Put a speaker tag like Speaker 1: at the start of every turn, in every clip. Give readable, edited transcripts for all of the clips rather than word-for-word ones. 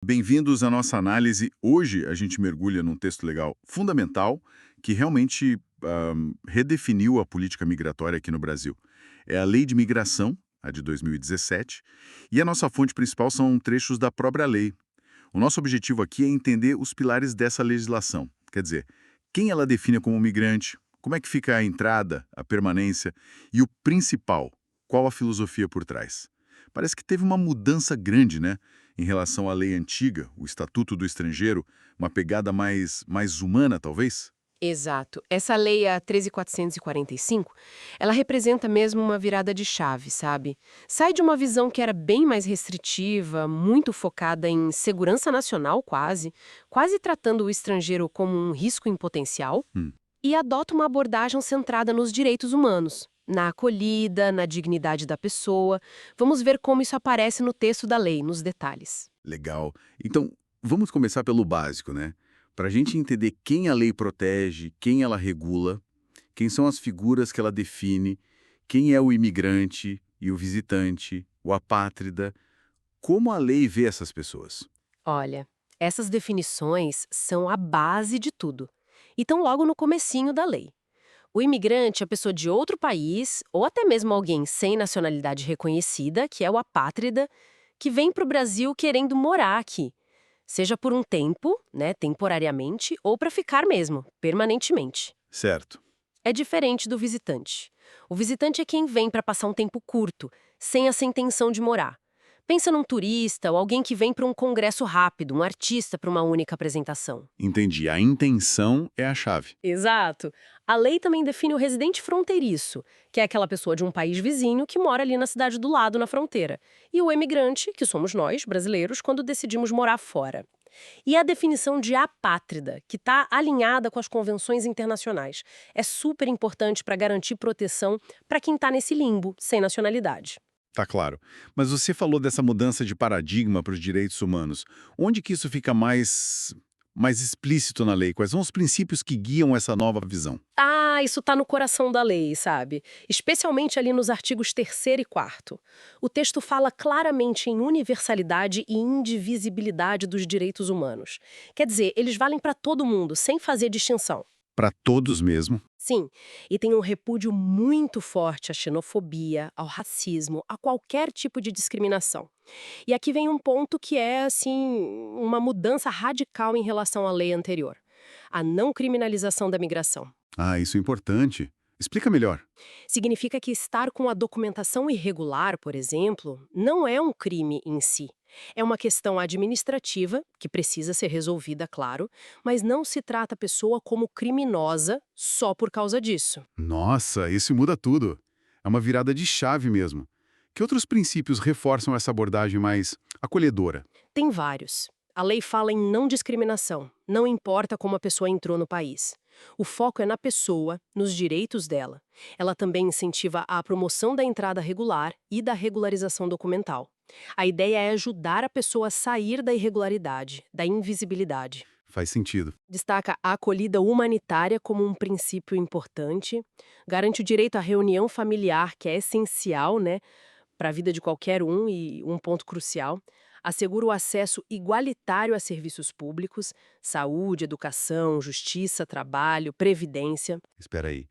Speaker 1: Bem-vindos à nossa análise. Hoje a gente mergulha num texto legal fundamental que realmente redefiniu a política migratória aqui no Brasil. É a Lei de Migração, a de 2017, e a nossa fonte principal são trechos da própria lei. O nosso objetivo aqui é entender os pilares dessa legislação. Quer dizer, quem ela define como migrante, como é que fica a entrada, a permanência e o principal, qual a filosofia por trás. Parece que teve uma mudança grande, né, em relação à lei antiga, o Estatuto do Estrangeiro, uma pegada mais humana, talvez?
Speaker 2: Exato. Essa lei, a 13.445, ela representa mesmo uma virada de chave, sabe? Sai de uma visão que era bem mais restritiva, muito focada em segurança nacional quase tratando o estrangeiro como um risco em potencial,
Speaker 1: Hum,
Speaker 2: e adota uma abordagem centrada nos direitos humanos, na acolhida, na dignidade da pessoa. Vamos ver como isso aparece no texto da lei, nos detalhes.
Speaker 1: legal. Então, vamos começar pelo básico, né? Para a gente entender quem a lei protege, quem ela regula, quem são as figuras que ela define, quem é o imigrante e o visitante, o apátrida, como a lei vê essas pessoas.
Speaker 2: Olha, essas definições são a base de tudo. E estão logo no comecinho da lei. O imigrante é a pessoa de outro país, ou até mesmo alguém sem nacionalidade reconhecida, que é o apátrida, que vem para o Brasil querendo morar aqui. Seja por um tempo, né, temporariamente, ou para ficar mesmo, permanentemente.
Speaker 1: Certo.
Speaker 2: É diferente do visitante. O visitante é quem vem para passar um tempo curto, sem essa intenção de morar. Pensa num turista ou alguém que vem para um congresso rápido, um artista para uma única apresentação.
Speaker 1: Entendi. A intenção é a chave.
Speaker 2: Exato. A lei também define o residente fronteiriço, que é aquela pessoa de um país vizinho que mora ali na cidade do lado, na fronteira. E o emigrante, que somos nós, brasileiros, quando decidimos morar fora. E a definição de apátrida, que está alinhada com as convenções internacionais. É super importante para garantir proteção para quem está nesse limbo, sem nacionalidade.
Speaker 1: Tá claro. Mas você falou dessa mudança de paradigma para os direitos humanos. Onde que isso fica mais explícito na lei? Quais são os princípios que guiam essa nova visão?
Speaker 2: Ah, isso está no coração da lei, sabe? Especialmente ali nos artigos 3º e 4º. O texto fala claramente em universalidade e indivisibilidade dos direitos humanos. Quer dizer, eles valem para todo mundo, sem fazer distinção.
Speaker 1: Para todos mesmo?
Speaker 2: Sim, e tem um repúdio muito forte à xenofobia, ao racismo, a qualquer tipo de discriminação. E aqui vem um ponto que é, assim, uma mudança radical em relação à lei anterior: a não criminalização da migração.
Speaker 1: Ah, isso é importante. Explica melhor.
Speaker 2: Significa que estar com a documentação irregular, por exemplo, não é um crime em si. É uma questão administrativa, que precisa ser resolvida, claro, mas não se trata a pessoa como criminosa só por causa disso.
Speaker 1: Nossa, isso muda tudo. É uma virada de chave mesmo. Que outros princípios reforçam essa abordagem mais acolhedora?
Speaker 2: Tem vários. A lei fala em não discriminação, não importa como a pessoa entrou no país. O foco é na pessoa, nos direitos dela. Ela também incentiva a promoção da entrada regular e da regularização documental. A ideia é ajudar a pessoa a sair da irregularidade, da invisibilidade.
Speaker 1: Faz sentido.
Speaker 2: Destaca a acolhida humanitária como um princípio importante, garante o direito à reunião familiar, que é essencial, né, para a vida de qualquer um e um ponto crucial, assegura o acesso igualitário a serviços públicos, saúde, educação, justiça, trabalho, previdência.
Speaker 1: Espera aí.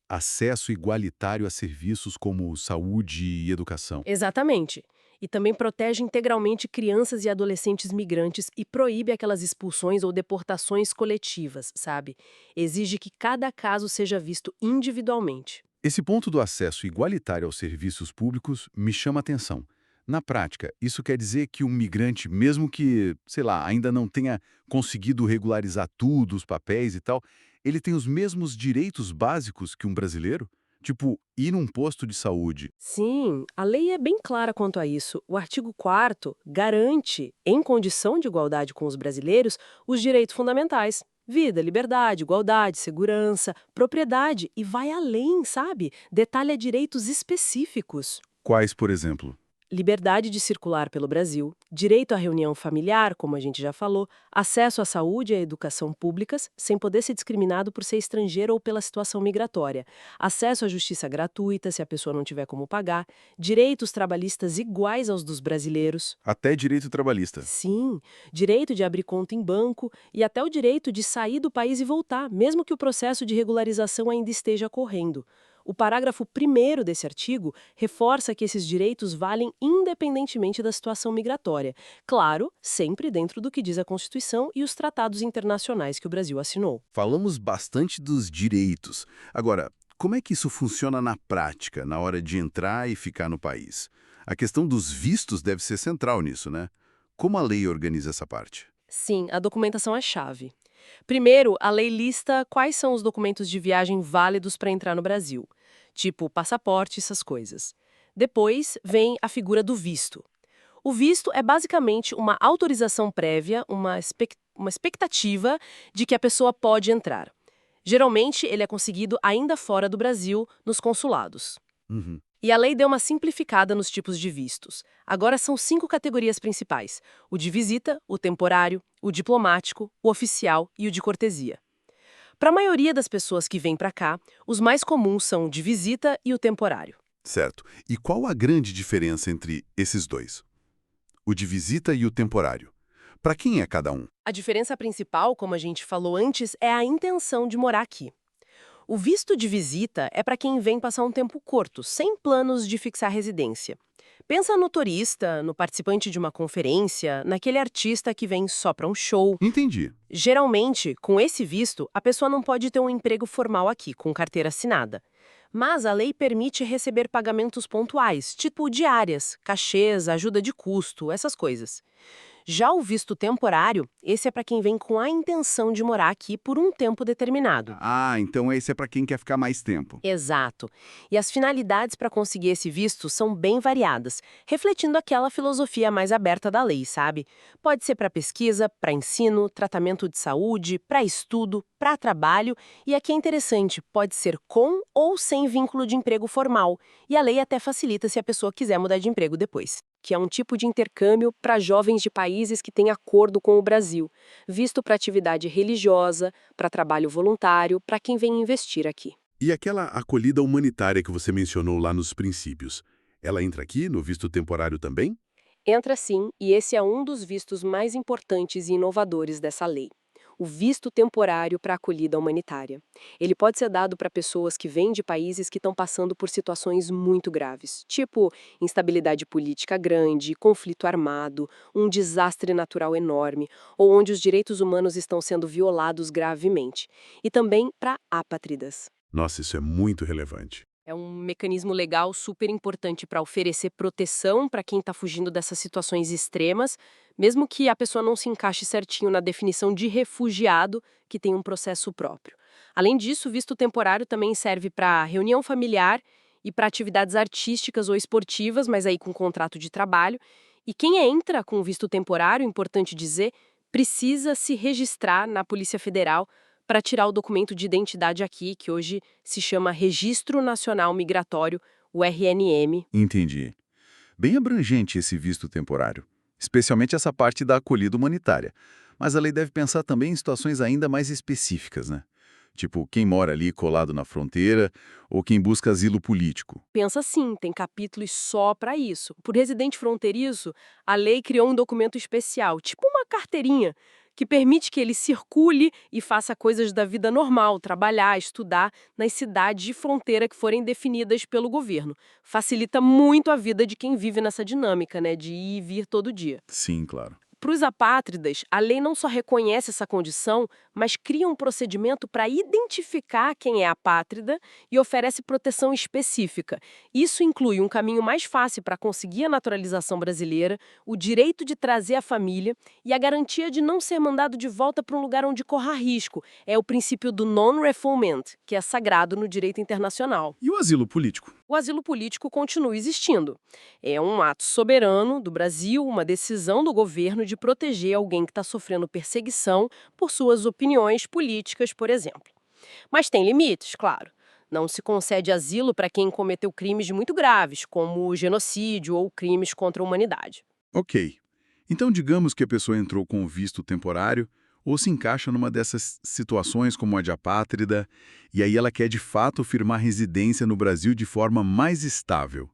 Speaker 1: Acesso igualitário a serviços como saúde e educação.
Speaker 2: Exatamente. E também protege integralmente crianças e adolescentes migrantes e proíbe aquelas expulsões ou deportações coletivas, sabe? Exige que cada caso seja visto individualmente.
Speaker 1: Esse ponto do acesso igualitário aos serviços públicos me chama a atenção. Na prática, isso quer dizer que um migrante, mesmo que, sei lá, ainda não tenha conseguido regularizar tudo, os papéis e tal, ele tem os mesmos direitos básicos que um brasileiro? Tipo, ir num posto de saúde.
Speaker 2: Sim, a lei é bem clara quanto a isso. O artigo 4º garante, em condição de igualdade com os brasileiros, os direitos fundamentais. Vida, liberdade, igualdade, segurança, propriedade, e vai além, sabe? Detalha direitos específicos.
Speaker 1: Quais, por exemplo?
Speaker 2: liberdade de circular pelo Brasil, direito à reunião familiar, como a gente já falou, acesso à saúde e à educação públicas, sem poder ser discriminado por ser estrangeiro ou pela situação migratória, acesso à justiça gratuita, se a pessoa não tiver como pagar, direitos trabalhistas iguais aos dos brasileiros.
Speaker 1: Até direito trabalhista.
Speaker 2: Sim, direito de abrir conta em banco e até o direito de sair do país e voltar, mesmo que o processo de regularização ainda esteja correndo. O parágrafo 1º desse artigo reforça que esses direitos valem independentemente da situação migratória. Claro, sempre dentro do que diz a Constituição e os tratados internacionais que o Brasil assinou.
Speaker 1: Falamos bastante dos direitos. Agora, como é que isso funciona na prática, na hora de entrar e ficar no país? A questão dos vistos deve ser central nisso, né? Como a lei organiza essa parte?
Speaker 2: Sim, a documentação é chave. Primeiro, a lei lista quais são os documentos de viagem válidos para entrar no Brasil, tipo passaporte, essas coisas. Depois vem a figura do visto. O visto é basicamente uma autorização prévia, uma expectativa de que a pessoa pode entrar. Geralmente, ele é conseguido ainda fora do Brasil, nos consulados.
Speaker 1: Uhum.
Speaker 2: E a lei deu uma simplificada nos tipos de vistos. Agora são 5 categorias principais: o de visita, o temporário, o diplomático, o oficial e o de cortesia. Para a maioria das pessoas que vêm para cá, os mais comuns são o de visita e o temporário.
Speaker 1: Certo. E qual a grande diferença entre esses dois? O de visita e o temporário. Para quem é cada um?
Speaker 2: A diferença principal, como a gente falou antes, é a intenção de morar aqui. O visto de visita é para quem vem passar um tempo curto, sem planos de fixar residência. Pensa no turista, no participante de uma conferência, naquele artista que vem só para um show.
Speaker 1: Entendi.
Speaker 2: Geralmente, com esse visto, a pessoa não pode ter um emprego formal aqui, com carteira assinada. Mas a lei permite receber pagamentos pontuais, tipo diárias, cachês, ajuda de custo, essas coisas. Já o visto temporário, esse é para quem vem com a intenção de morar aqui por um tempo determinado.
Speaker 1: Ah, então esse é para quem quer ficar mais tempo.
Speaker 2: Exato. E as finalidades para conseguir esse visto são bem variadas, refletindo aquela filosofia mais aberta da lei, sabe? Pode ser para pesquisa, para ensino, tratamento de saúde, para estudo, para trabalho, e aqui é interessante, pode ser com ou sem vínculo de emprego formal, e a lei até facilita se a pessoa quiser mudar de emprego depois. Que é um tipo de intercâmbio para jovens de países que têm acordo com o Brasil, visto para atividade religiosa, para trabalho voluntário, para quem vem investir aqui.
Speaker 1: E aquela acolhida humanitária que você mencionou lá nos princípios, ela entra aqui no visto temporário também?
Speaker 2: Entra sim, e esse é um dos vistos mais importantes e inovadores dessa lei. O visto temporário para acolhida humanitária. Ele pode ser dado para pessoas que vêm de países que estão passando por situações muito graves, tipo instabilidade política grande, conflito armado, um desastre natural enorme, ou onde os direitos humanos estão sendo violados gravemente. E também para apátridas.
Speaker 1: Nossa, isso é muito relevante.
Speaker 2: É um mecanismo legal super importante para oferecer proteção para quem está fugindo dessas situações extremas, mesmo que a pessoa não se encaixe certinho na definição de refugiado, que tem um processo próprio. Além disso, o visto temporário também serve para reunião familiar e para atividades artísticas ou esportivas, mas aí com contrato de trabalho. E quem entra com visto temporário, importante dizer, precisa se registrar na Polícia Federal para tirar o documento de identidade aqui, que hoje se chama Registro Nacional Migratório, o RNM.
Speaker 3: Entendi. Bem abrangente esse visto temporário, especialmente essa parte da acolhida humanitária. Mas a lei deve pensar também em situações ainda mais específicas, né? Tipo, quem mora ali colado na fronteira ou quem busca asilo político.
Speaker 2: Pensa sim, tem capítulos só para isso. Por residente fronteiriço, a lei criou um documento especial, tipo uma carteirinha, que permite que ele circule e faça coisas da vida normal, trabalhar, estudar nas cidades de fronteira que forem definidas pelo governo. Facilita muito a vida de quem vive nessa dinâmica, né, de ir e vir todo dia.
Speaker 3: Sim, claro.
Speaker 2: Para os apátridas, a lei não só reconhece essa condição, mas cria um procedimento para identificar quem é apátrida e oferece proteção específica. Isso inclui um caminho mais fácil para conseguir a naturalização brasileira, o direito de trazer a família e a garantia de não ser mandado de volta para um lugar onde corra risco. É o princípio do non-refoulement, que é sagrado no direito internacional.
Speaker 1: E o asilo político?
Speaker 2: O asilo político continua existindo. É um ato soberano do Brasil, uma decisão do governo de proteger alguém que está sofrendo perseguição por suas opiniões políticas, por exemplo. Mas tem limites, claro. Não se concede asilo para quem cometeu crimes muito graves, como genocídio ou crimes contra a humanidade.
Speaker 1: Ok. Então, digamos que a pessoa entrou com visto temporário ou se encaixa numa dessas situações como a de apátrida, e aí ela quer de fato firmar residência no Brasil de forma mais estável.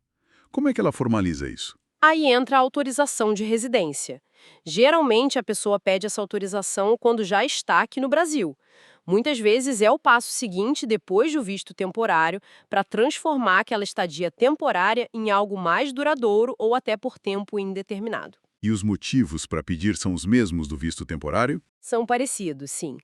Speaker 1: Como é que ela formaliza isso?
Speaker 2: Aí entra a autorização de residência. Geralmente, a pessoa pede essa autorização quando já está aqui no Brasil. Muitas vezes é o passo seguinte, depois do visto temporário, para transformar aquela estadia temporária em algo mais duradouro ou até por tempo indeterminado.
Speaker 1: E os motivos para pedir são os mesmos do visto temporário?
Speaker 2: São parecidos, sim.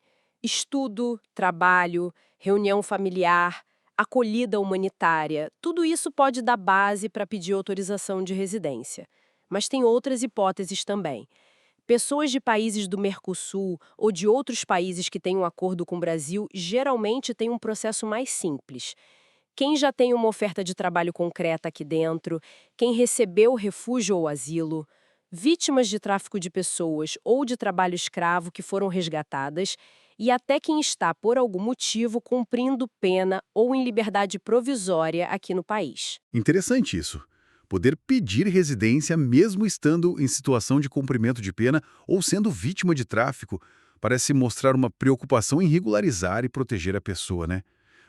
Speaker 2: Estudo, trabalho, reunião familiar, acolhida humanitária, tudo isso pode dar base para pedir autorização de residência. Mas tem outras hipóteses também. Pessoas de países do Mercosul ou de outros países que têm um acordo com o Brasil geralmente têm um processo mais simples. Quem já tem uma oferta de trabalho concreta aqui dentro, quem recebeu refúgio ou asilo, vítimas de tráfico de pessoas ou de trabalho escravo que foram resgatadas, e até quem está, por algum motivo, cumprindo pena ou em liberdade provisória aqui no país.
Speaker 1: Interessante isso. Poder pedir residência mesmo estando em situação de cumprimento de pena ou sendo vítima de tráfico parece mostrar uma preocupação em regularizar e proteger a pessoa, né?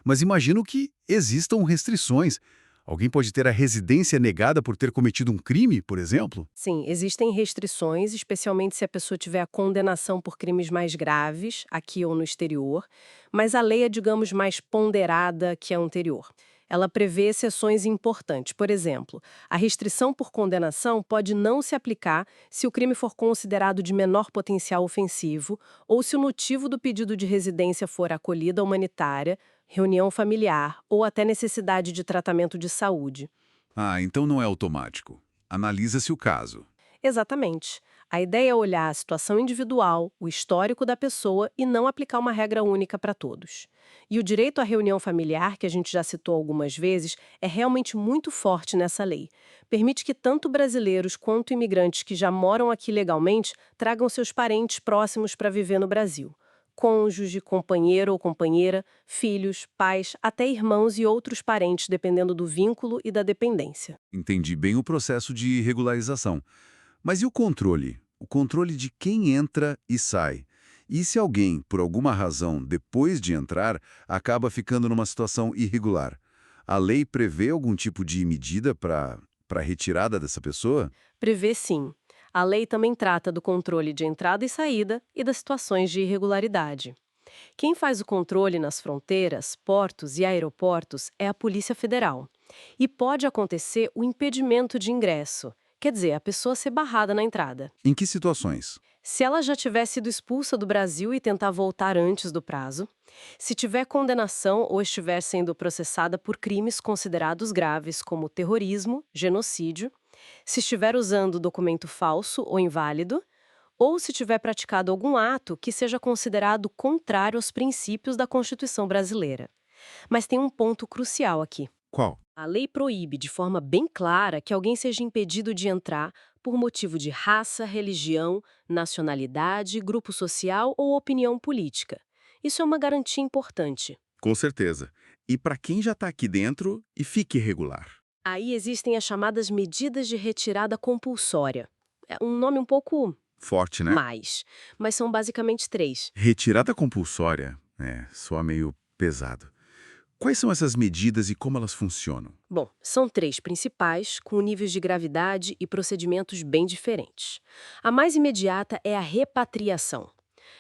Speaker 1: Mas imagino que existam restrições. Alguém pode ter a residência negada por ter cometido um crime, por exemplo?
Speaker 2: Sim, existem restrições, especialmente se a pessoa tiver a condenação por crimes mais graves, aqui ou no exterior, mas a lei é, digamos, mais ponderada que a anterior. Ela prevê exceções importantes. Por exemplo, a restrição por condenação pode não se aplicar se o crime for considerado de menor potencial ofensivo ou se o motivo do pedido de residência for acolhida humanitária, reunião familiar ou até necessidade de tratamento de saúde.
Speaker 1: Ah, então não é automático. Analisa-se o caso.
Speaker 2: Exatamente. A ideia é olhar a situação individual, o histórico da pessoa e não aplicar uma regra única para todos. E o direito à reunião familiar, que a gente já citou algumas vezes, é realmente muito forte nessa lei. Permite que tanto brasileiros quanto imigrantes que já moram aqui legalmente tragam seus parentes próximos para viver no Brasil. Cônjuge, companheiro ou companheira, filhos, pais, até irmãos e outros parentes, dependendo do vínculo e da dependência.
Speaker 1: Entendi bem o processo de regularização. Mas e o controle? O controle de quem entra e sai? E se alguém, por alguma razão, depois de entrar, acaba ficando numa situação irregular? A lei prevê algum tipo de medida para retirada dessa pessoa?
Speaker 2: Prevê sim. A lei também trata do controle de entrada e saída e das situações de irregularidade. Quem faz o controle nas fronteiras, portos e aeroportos é a Polícia Federal. E pode acontecer o impedimento de ingresso, quer dizer, a pessoa ser barrada na entrada.
Speaker 1: Em que situações?
Speaker 2: Se ela já tiver sido expulsa do Brasil e tentar voltar antes do prazo, se tiver condenação ou estiver sendo processada por crimes considerados graves como terrorismo, genocídio, se estiver usando documento falso ou inválido, ou se tiver praticado algum ato que seja considerado contrário aos princípios da Constituição brasileira. Mas tem um ponto crucial aqui.
Speaker 1: Qual?
Speaker 2: A lei proíbe de forma bem clara que alguém seja impedido de entrar por motivo de raça, religião, nacionalidade, grupo social ou opinião política. Isso é uma garantia importante.
Speaker 1: Com certeza. E para quem já está aqui dentro e fica irregular?
Speaker 2: Aí existem as chamadas medidas de retirada compulsória. É um nome um pouco
Speaker 1: Forte, né?
Speaker 2: mais, mas são basicamente três.
Speaker 1: Retirada compulsória. Soa meio pesado. Quais são essas medidas e como elas funcionam?
Speaker 2: Bom, são três principais, com níveis de gravidade e procedimentos bem diferentes. A mais imediata é a repatriação.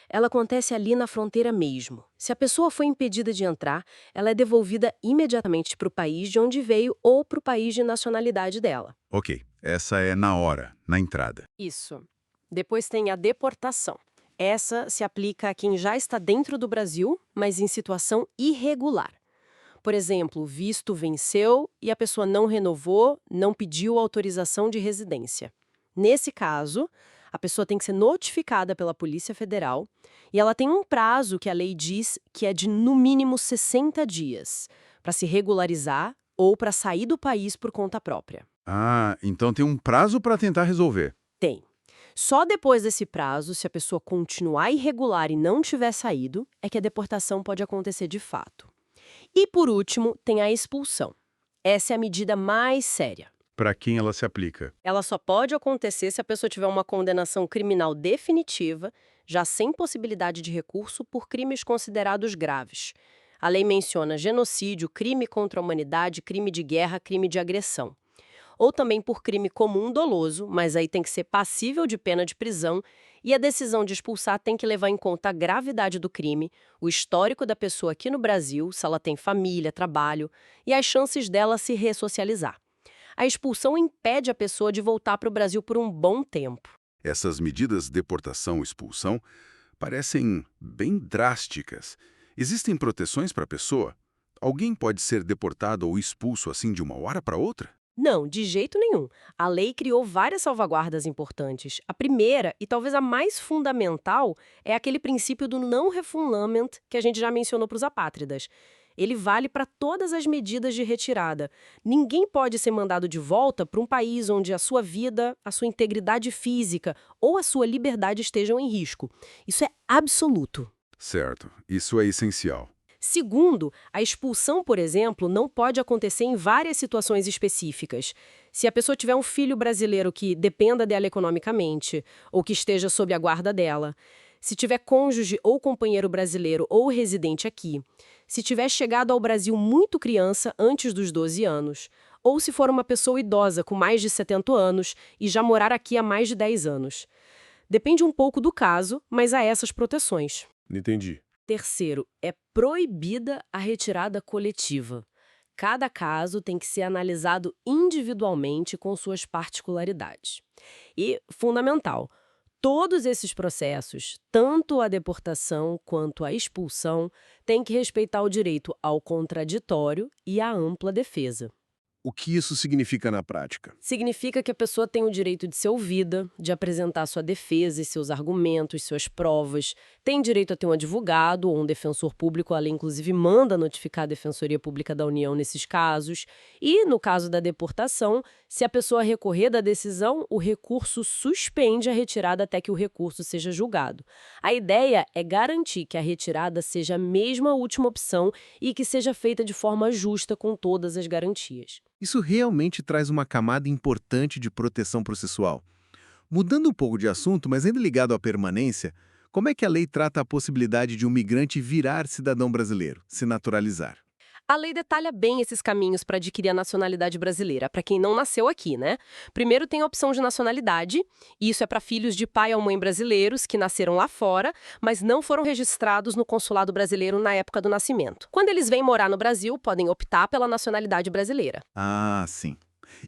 Speaker 2: Ela acontece ali na fronteira mesmo. Se a pessoa foi impedida de entrar, ela é devolvida imediatamente para o país de onde veio ou para o país de nacionalidade dela.
Speaker 1: Ok, essa é na hora, na entrada.
Speaker 2: Isso. Depois tem a deportação. Essa se aplica a quem já está dentro do Brasil, mas em situação irregular. Por exemplo, o visto venceu e a pessoa não renovou, não pediu autorização de residência. Nesse caso, a pessoa tem que ser notificada pela Polícia Federal e ela tem um prazo que a lei diz que é de no mínimo 60 dias para se regularizar ou para sair do país por conta própria.
Speaker 1: Ah, então tem um prazo para tentar resolver.
Speaker 2: Tem. Só depois desse prazo, se a pessoa continuar irregular e não tiver saído, é que a deportação pode acontecer de fato. E, por último, tem a expulsão. Essa é a medida mais séria.
Speaker 1: Para quem ela se aplica?
Speaker 2: Ela só pode acontecer se a pessoa tiver uma condenação criminal definitiva, já sem possibilidade de recurso por crimes considerados graves. A lei menciona genocídio, crime contra a humanidade, crime de guerra, crime de agressão. Ou também por crime comum doloso, mas aí tem que ser passível de pena de prisão, e a decisão de expulsar tem que levar em conta a gravidade do crime, o histórico da pessoa aqui no Brasil, se ela tem família, trabalho, e as chances dela se ressocializar. A expulsão impede a pessoa de voltar para o Brasil por um bom tempo.
Speaker 1: Essas medidas deportação-expulsão parecem bem drásticas. Existem proteções para a pessoa? Alguém pode ser deportado ou expulso assim de uma hora para outra?
Speaker 2: Não, de jeito nenhum. A lei criou várias salvaguardas importantes. A primeira, e talvez a mais fundamental, é aquele princípio do não-refoulement que a gente já mencionou para os apátridas. Ele vale para todas as medidas de retirada. Ninguém pode ser mandado de volta para um país onde a sua vida, a sua integridade física ou a sua liberdade estejam em risco. Isso é absoluto.
Speaker 1: Certo, isso é essencial.
Speaker 2: Segundo, a expulsão, por exemplo, não pode acontecer em várias situações específicas. Se a pessoa tiver um filho brasileiro que dependa dela economicamente, ou que esteja sob a guarda dela, se tiver cônjuge ou companheiro brasileiro ou residente aqui, se tiver chegado ao Brasil muito criança, antes dos 12 anos, ou se for uma pessoa idosa com mais de 70 anos e já morar aqui há mais de 10 anos. Depende um pouco do caso, mas há essas proteções.
Speaker 1: Entendi.
Speaker 2: Terceiro, é proibida a retirada coletiva. Cada caso tem que ser analisado individualmente com suas particularidades. E, fundamental, todos esses processos, tanto a deportação quanto a expulsão, têm que respeitar o direito ao contraditório e à ampla defesa.
Speaker 4: O que isso significa na prática?
Speaker 2: Significa que a pessoa tem o direito de ser ouvida, de apresentar sua defesa e seus argumentos, suas provas, tem direito a ter um advogado ou um defensor público, a lei inclusive manda notificar a Defensoria Pública da União nesses casos, e, no caso da deportação, se a pessoa recorrer da decisão, o recurso suspende a retirada até que o recurso seja julgado. A ideia é garantir que a retirada seja mesmo a última opção e que seja feita de forma justa com todas as garantias.
Speaker 4: Isso realmente traz uma camada importante de proteção processual. Mudando um pouco de assunto, mas ainda ligado à permanência, como é que a lei trata a possibilidade de um migrante virar cidadão brasileiro, se naturalizar?
Speaker 2: A lei detalha bem esses caminhos para adquirir a nacionalidade brasileira, para quem não nasceu aqui, né? Primeiro tem a opção de nacionalidade, e isso é para filhos de pai ou mãe brasileiros que nasceram lá fora, mas não foram registrados no consulado brasileiro na época do nascimento. Quando eles vêm morar no Brasil, podem optar pela nacionalidade brasileira.
Speaker 4: Ah, sim.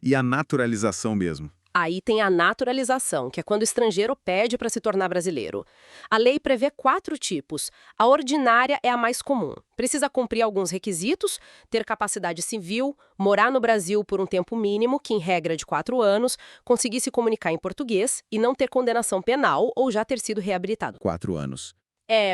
Speaker 4: E a naturalização mesmo?
Speaker 2: Aí tem a naturalização, que é quando o estrangeiro pede para se tornar brasileiro. A lei prevê 4 tipos. A ordinária é a mais comum. Precisa cumprir alguns requisitos, ter capacidade civil, morar no Brasil por um tempo mínimo, que em regra é de 4 anos, conseguir se comunicar em português e não ter condenação penal ou já ter sido reabilitado.
Speaker 4: 4 anos.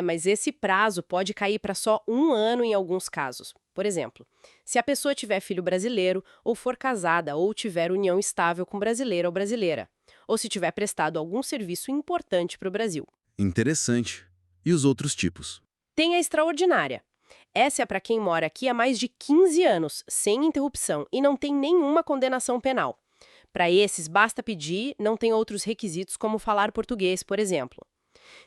Speaker 2: Mas esse prazo pode cair para só 1 ano em alguns casos. Por exemplo, se a pessoa tiver filho brasileiro, ou for casada, ou tiver união estável com brasileiro ou brasileira, ou se tiver prestado algum serviço importante para o Brasil.
Speaker 4: Interessante. E os outros tipos?
Speaker 2: Tem a extraordinária. Essa é para quem mora aqui há mais de 15 anos, sem interrupção, e não tem nenhuma condenação penal. Para esses, basta pedir, não tem outros requisitos como falar português, por exemplo.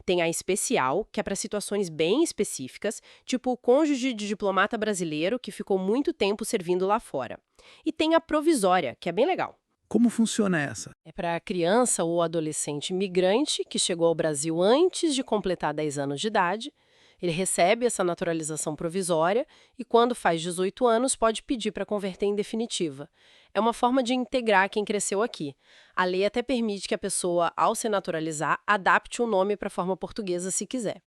Speaker 2: Tem a especial, que é para situações bem específicas, tipo o cônjuge de diplomata brasileiro que ficou muito tempo servindo lá fora. E tem a provisória, que é bem legal.
Speaker 4: Como funciona essa?
Speaker 2: É para criança ou adolescente migrante que chegou ao Brasil antes de completar 10 anos de idade. Ele recebe essa naturalização provisória e, quando faz 18 anos, pode pedir para converter em definitiva. É uma forma de integrar quem cresceu aqui. A lei até permite que a pessoa, ao se naturalizar, adapte o nome para a forma portuguesa se quiser.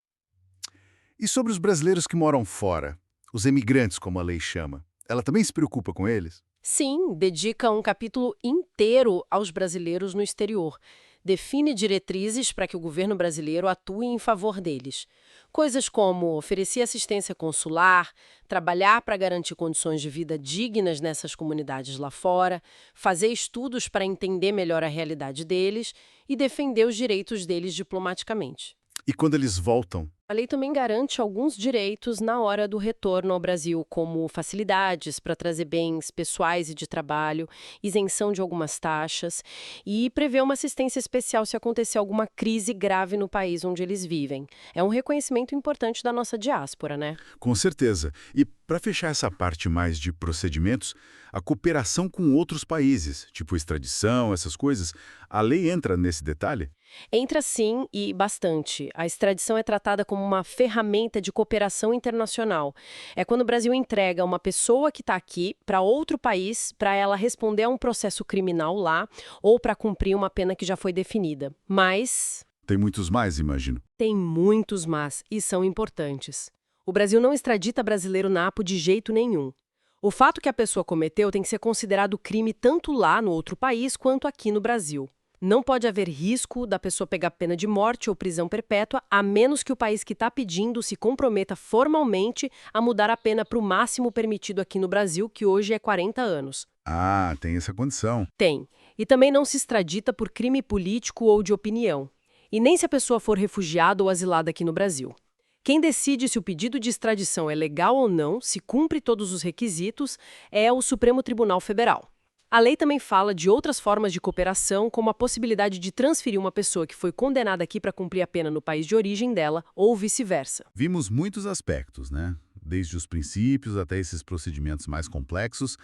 Speaker 1: E sobre os brasileiros que moram fora, os emigrantes, como a lei chama, ela também se preocupa com eles?
Speaker 2: Sim, dedica um capítulo inteiro aos brasileiros no exterior. Define diretrizes para que o governo brasileiro atue em favor deles. Coisas como oferecer assistência consular, trabalhar para garantir condições de vida dignas nessas comunidades lá fora, fazer estudos para entender melhor a realidade deles e defender os direitos deles diplomaticamente.
Speaker 1: E quando eles voltam,
Speaker 2: A lei também garante alguns direitos na hora do retorno ao Brasil, como facilidades para trazer bens pessoais e de trabalho, isenção de algumas taxas e prevê uma assistência especial se acontecer alguma crise grave no país onde eles vivem. É um reconhecimento importante da nossa diáspora, né?
Speaker 1: Com certeza. E para fechar essa parte mais de procedimentos, a cooperação com outros países, tipo extradição, essas coisas, a lei entra nesse detalhe?
Speaker 2: Entra sim e bastante. A extradição é tratada como uma ferramenta de cooperação internacional. É quando o Brasil entrega uma pessoa que está aqui para outro país para ela responder a um processo criminal lá ou para cumprir uma pena que já foi definida. Mas
Speaker 1: Tem muitos mais, imagino.
Speaker 2: tem muitos mas e são importantes. O Brasil não extradita brasileiro napo de jeito nenhum. O fato que a pessoa cometeu tem que ser considerado crime tanto lá no outro país quanto aqui no Brasil. Não pode haver risco da pessoa pegar pena de morte ou prisão perpétua, a menos que o país que está pedindo se comprometa formalmente a mudar a pena para o máximo permitido aqui no Brasil, que hoje é 40 anos.
Speaker 1: Ah, tem essa condição.
Speaker 2: Tem. E também não se extradita por crime político ou de opinião. E nem se a pessoa for refugiada ou asilada aqui no Brasil. Quem decide se o pedido de extradição é legal ou não, se cumpre todos os requisitos, é o Supremo Tribunal Federal. A lei também fala de outras formas de cooperação, como a possibilidade de transferir uma pessoa que foi condenada aqui para cumprir a pena no país de origem dela, ou vice-versa.
Speaker 1: Vimos muitos aspectos, né? Desde os princípios até esses procedimentos mais complexos.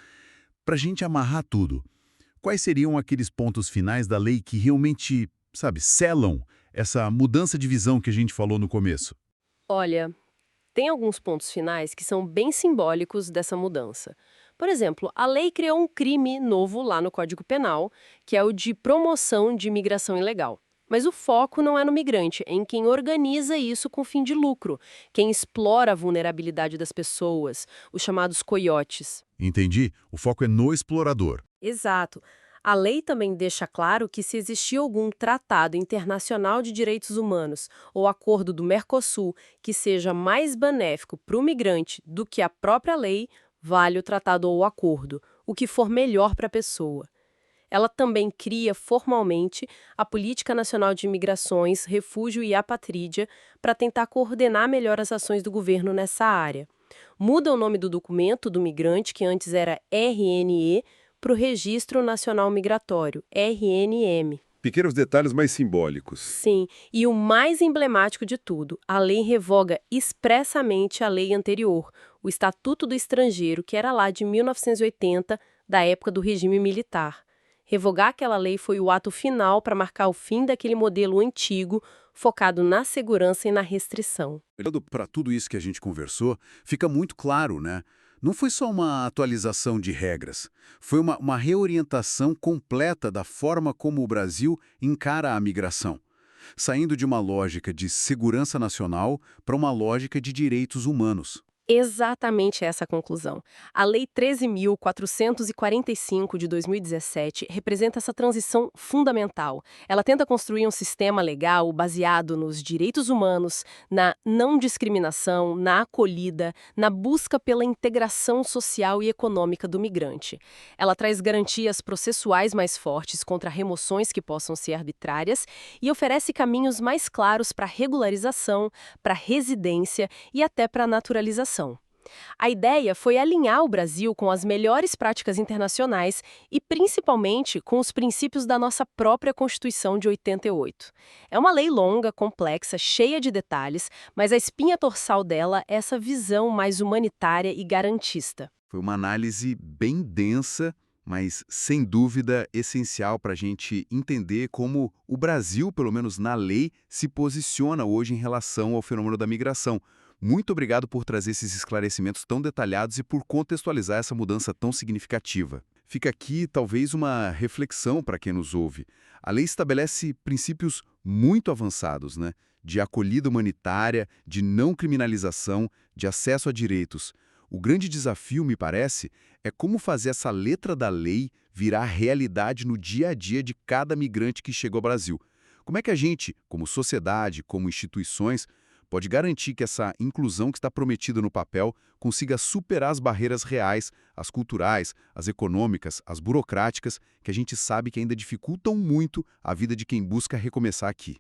Speaker 1: Para a gente amarrar tudo, quais seriam aqueles pontos finais da lei que realmente, sabe, selam essa mudança de visão que a gente falou no começo?
Speaker 2: Olha, tem alguns pontos finais que são bem simbólicos dessa mudança. Por exemplo, a lei criou um crime novo lá no Código Penal, que é o de promoção de imigração ilegal. Mas o foco não é no migrante, é em quem organiza isso com fim de lucro, quem explora a vulnerabilidade das pessoas, os chamados coiotes.
Speaker 1: Entendi. O foco é no explorador.
Speaker 2: Exato. A lei também deixa claro que se existir algum tratado internacional de direitos humanos ou acordo do Mercosul que seja mais benéfico para o migrante do que a própria lei, vale o tratado ou o acordo, o que for melhor para a pessoa. Ela também cria formalmente a Política Nacional de Imigrações, Refúgio e Apatrídia para tentar coordenar melhor as ações do governo nessa área. Muda o nome do documento do migrante, que antes era RNE, para o Registro Nacional Migratório, RNM.
Speaker 5: Pequenos detalhes mais simbólicos.
Speaker 2: Sim, e o mais emblemático de tudo, a lei revoga expressamente a lei anterior, o Estatuto do Estrangeiro, que era lá de 1980, da época do regime militar. Revogar aquela lei foi o ato final para marcar o fim daquele modelo antigo, focado na segurança e na restrição.
Speaker 1: Olhando para tudo isso que a gente conversou, fica muito claro, né? Não foi só uma atualização de regras, foi uma reorientação completa da forma como o Brasil encara a migração, saindo de uma lógica de segurança nacional para uma lógica de direitos humanos.
Speaker 2: Exatamente essa a conclusão. A Lei 13.445 de 2017 representa essa transição fundamental. Ela tenta construir um sistema legal baseado nos direitos humanos, na não discriminação, na acolhida, na busca pela integração social e econômica do migrante. Ela traz garantias processuais mais fortes contra remoções que possam ser arbitrárias e oferece caminhos mais claros para regularização, para residência e até para naturalização. A ideia foi alinhar o Brasil com as melhores práticas internacionais e, principalmente, com os princípios da nossa própria Constituição de 88. É uma lei longa, complexa, cheia de detalhes, mas a espinha dorsal dela é essa visão mais humanitária e garantista.
Speaker 3: Foi uma análise bem densa, mas sem dúvida essencial para a gente entender como o Brasil, pelo menos na lei, se posiciona hoje em relação ao fenômeno da migração. Muito obrigado por trazer esses esclarecimentos tão detalhados e por contextualizar essa mudança tão significativa. Fica aqui, talvez, uma reflexão para quem nos ouve. A lei estabelece princípios muito avançados, né? De acolhida humanitária, de não criminalização, de acesso a direitos. O grande desafio, me parece, é como fazer essa letra da lei virar realidade no dia a dia de cada migrante que chega ao Brasil. Como é que a gente, como sociedade, como instituições, pode garantir que essa inclusão que está prometida no papel consiga superar as barreiras reais, as culturais, as econômicas, as burocráticas, que a gente sabe que ainda dificultam muito a vida de quem busca recomeçar aqui?